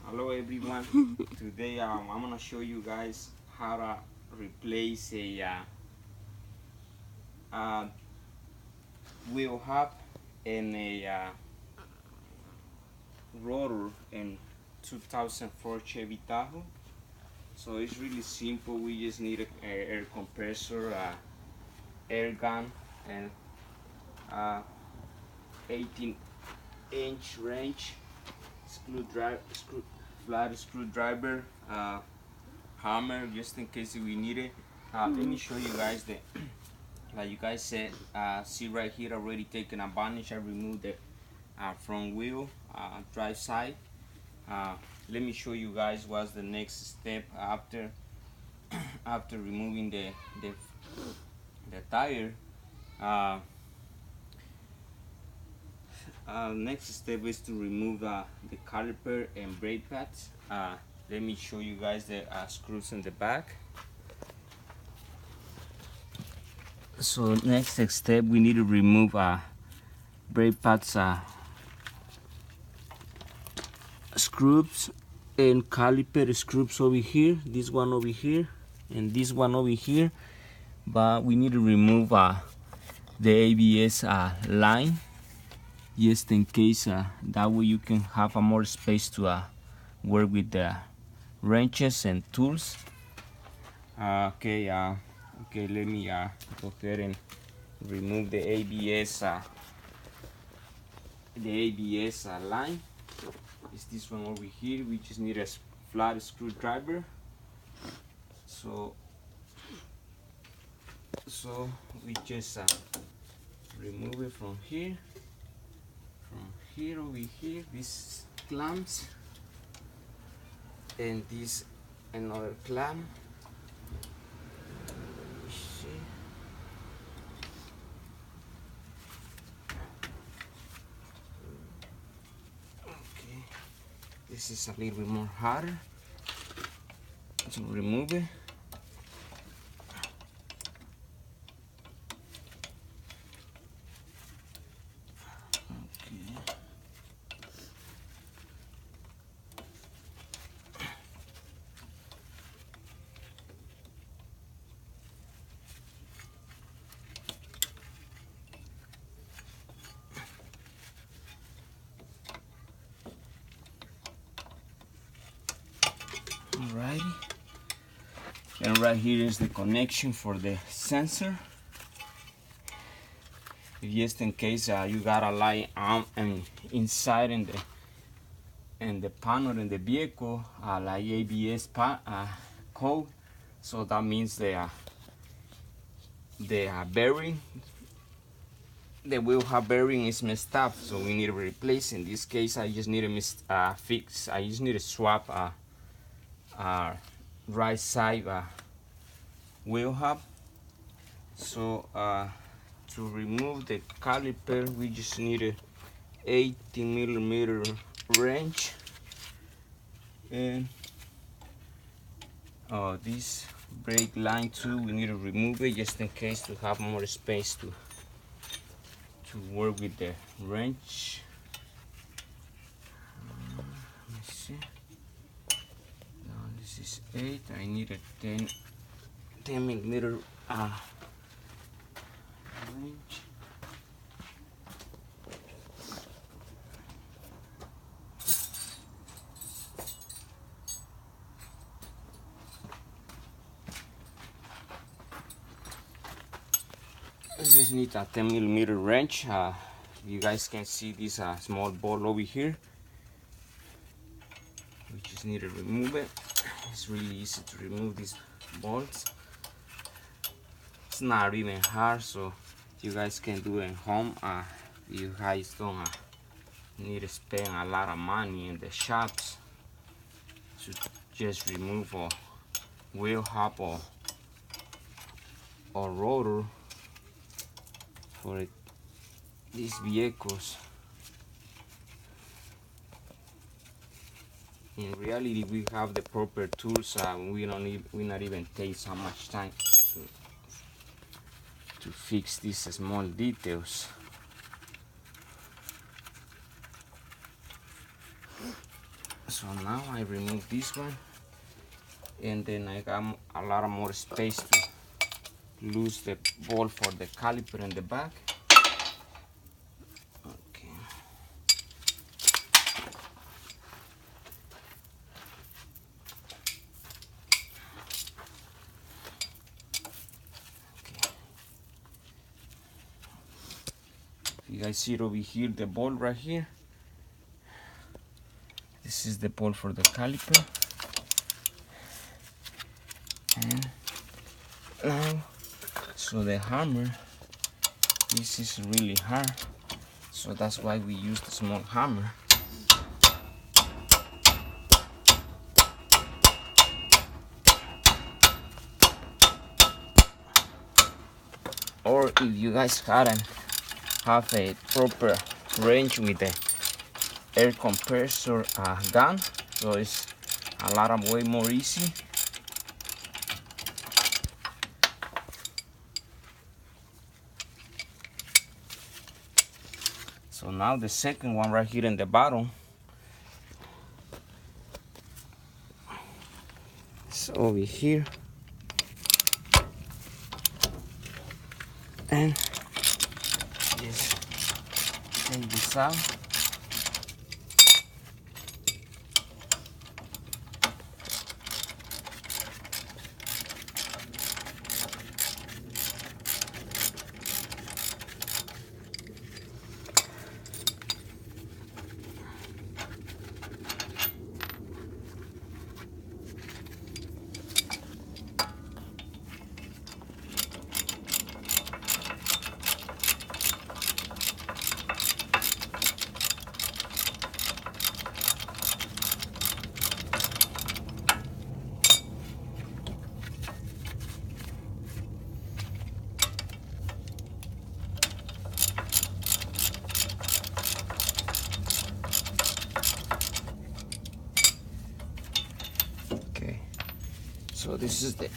Hello everyone. Today I'm gonna show you guys how to replace a wheel hub and a rotor in 2004 Chevy Tahoe. So it's really simple. We just need a air compressor, air gun, and 18-inch wrench, flat screwdriver, hammer, just in case we need it. Let me show you guys the like you guys said, see right here, already taken advantage. I removed the front wheel, drive side. Let me show you guys what's the next step after after removing the tire. uh, Next step is to remove the caliper and brake pads. Let me show you guys the screws in the back. So next step, we need to remove brake pads, screws and caliper screws over here, this one over here and this one over here. But we need to remove the ABS line, just in case, that way you can have more space to work with the wrenches and tools. Okay, let me go ahead and remove the ABS line. It's this one over here. We just need a flat screwdriver. So we just remove it from here over here, these clamps, and this another clamp. Okay, this is a little bit more harder to remove it. Alrighty, and right here is the connection for the sensor. Just in case you got a light on and inside in the panel in the vehicle, like ABS code, so that means the bearing, the wheel hub bearing is messed up, so we need to replace. In this case, I just need to fix. I just need to swap right side wheel hub. So to remove the caliper, we just need a 80mm wrench, and this brake line too, we need to remove it just in case to have more space to work with the wrench. Let me see. Now this is 8. I need a 10mm wrench. I just need a 10mm wrench. You guys can see this small ball over here. We just need to remove it. It's really easy to remove these bolts. It's not even hard, so you guys can do it at home. You guys don't need to spend a lot of money in the shops to just remove a wheel hub or rotor for these vehicles. In reality, we have the proper tools. We not even take so much time to fix these small details. So now I remove this one, and then I got a lot of more space to lose the ball for the caliper in the back. Okay. You guys see it over here, the ball right here. This is the ball for the caliper. And now, so the hammer, this is really hard. So that's why we use the small hammer. Or if you guys hadn't have a proper wrench with the air compressor gun, so it's a lot of way more easy. So now the second one right here in the bottom, it's over here, and just take this out. Okay, so this is the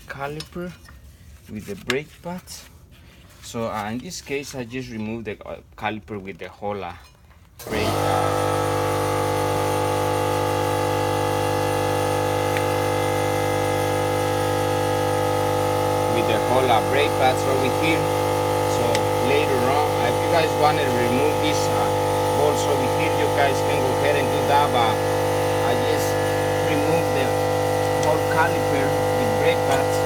caliper with the brake pads. So in this case, I just removed the caliper with the whole brake. With the whole brake pads over here. So later on, if you guys want to remove these bolts over here, you guys can go ahead and do that. But I just removed the whole caliper with brake pads,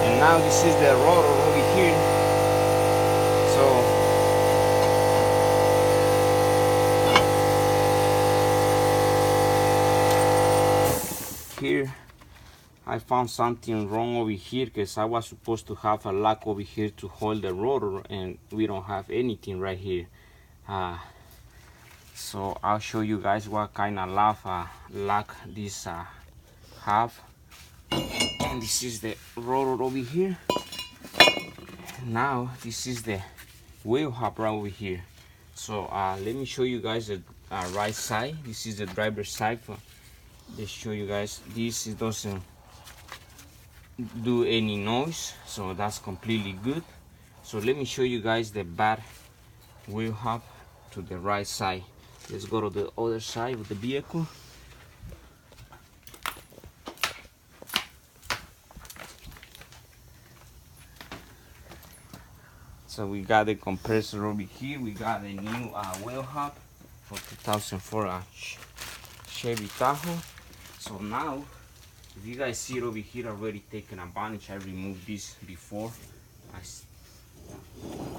and now this is the rotor over here. So here I found something wrong over here, because I was supposed to have a lock over here to hold the rotor, and we don't have anything right here. So I'll show you guys what kind of lock this have. And this is the rotor over here. Now this is the wheel hub right over here. So let me show you guys the right side. This is the driver's side. Let's show you guys. This doesn't do any noise, so that's completely good. So let me show you guys the bad wheel hub to the right side. Let's go to the other side of the vehicle. So we got the compressor over here. We got a new wheel hub for 2004 Chevy Tahoe. So now, if you guys see it over here already taken advantage, I removed this before.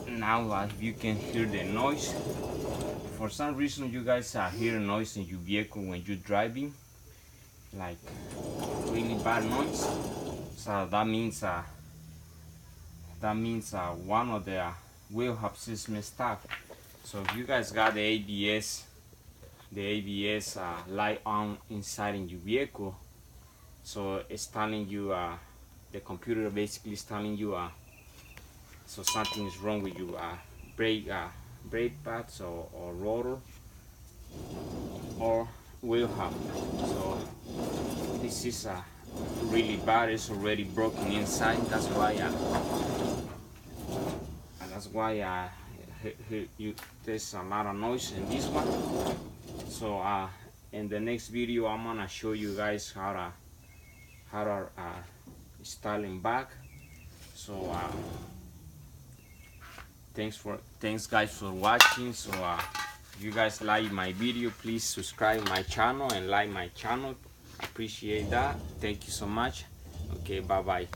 Now if you can hear the noise, for some reason you guys hear noise in your vehicle when you're driving, like really bad noise. So that means one of the wheel hubs is messed up. So if you guys got the ABS light on inside in your vehicle, so it's telling you, the computer basically is telling you so something is wrong with your brake pads or rotor or wheel hub. So this is really bad. It's already broken inside. That's why there's a lot of noise in this one. So in the next video I'm gonna show you guys how to styling back. So thanks guys for watching. So if you guys like my video, please subscribe my channel and like my channel. Appreciate that. Thank you so much. Okay, bye bye.